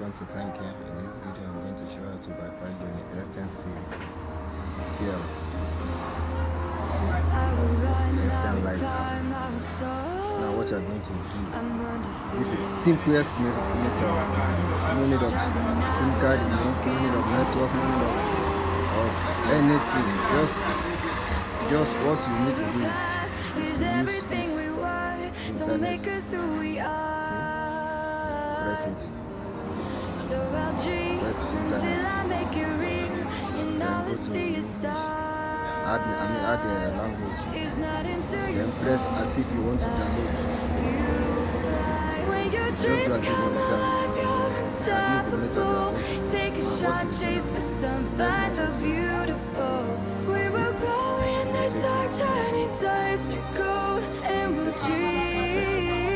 welcome to ThankCare. In this video, I'm going to show you how to bypass gionee s10 CL. S10 lite. Now what you're going to do, this is simplest method. No need of SIM card, no need of network, no need of anything. Just what you need to do is to use this internet. Press it. Press internet. Then go to add the language. Then press as if you want to download. Don't do as if you want to sell. Take a shot, chase the sun, find the beautiful. We will glow in the dark, turning dust to gold, and we'll dream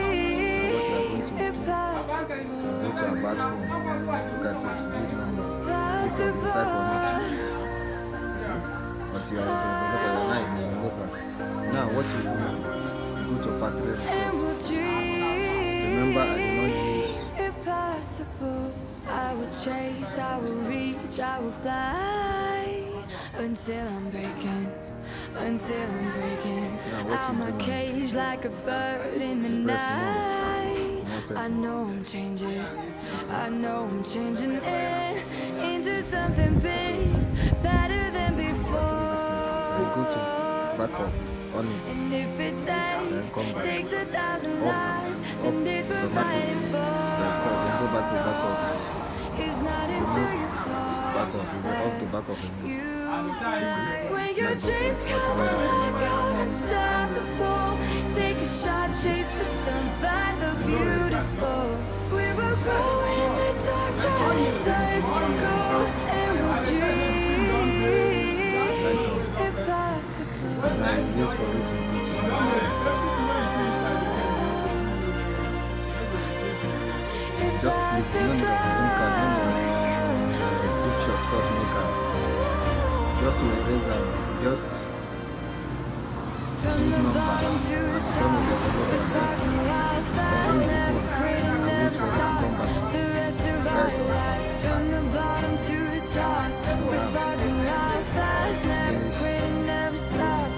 impossible. Go to our bathroom. Look at it. Big number. Possible. Type on it. See? But you are now what you do? Go to factory reset. Remember, I did not use impossible. I will chase, I will reach, I will fly until I'm breaking, out my cage like a bird in the night. I know I'm changing, into something big, better than before. Go to back up on it. And if it takes 1,000 lives, then it's worth fighting for. Then go back up. It's not until you fall. Back up. You go up to back up. When your dreams come alive, you're unstoppable. Take a shot, chase the sun, find the beautiful. We will go in the dark, turning dust to gold, and we'll dream impossible. Wait for it to just see, no need of SIM card, no need of a quick shortcut maker. Just to erase them, just from the bottom to the top, we're sparking wild fast, never quitting, never stop. The rest of our lives, from the bottom to the top, we're sparking wild fast, never quitting, never stop.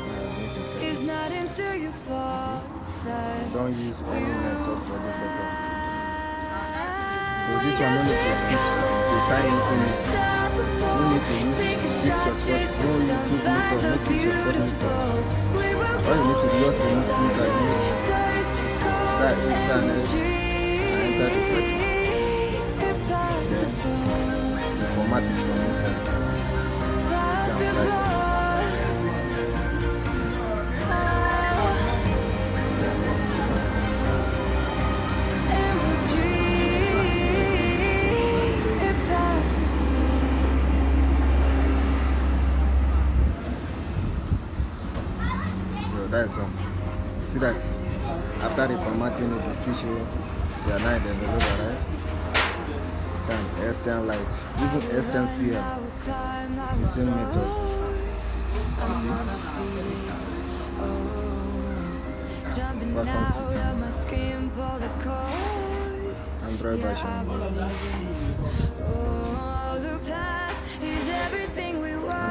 It's not until you fall that don't use any network for this setup. So this one, no need to sign in it. No need to use picture shot, no YouTube meter, no picture shot meter. All you need to do is remove SIM card, use that internet, and enter the setting. Then you format it from inside. That's all. See that after the formatting it is still showing they are not developer, right? S10 lite, even S10 CL, the same method. You see? Android version.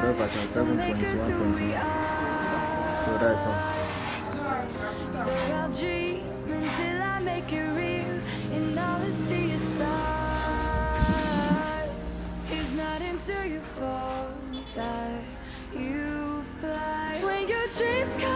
Android version 7.1.1. So that's all. So I'll dream until I make it real, and all I see is stars. It's not until you fall that you fly. When your dreams come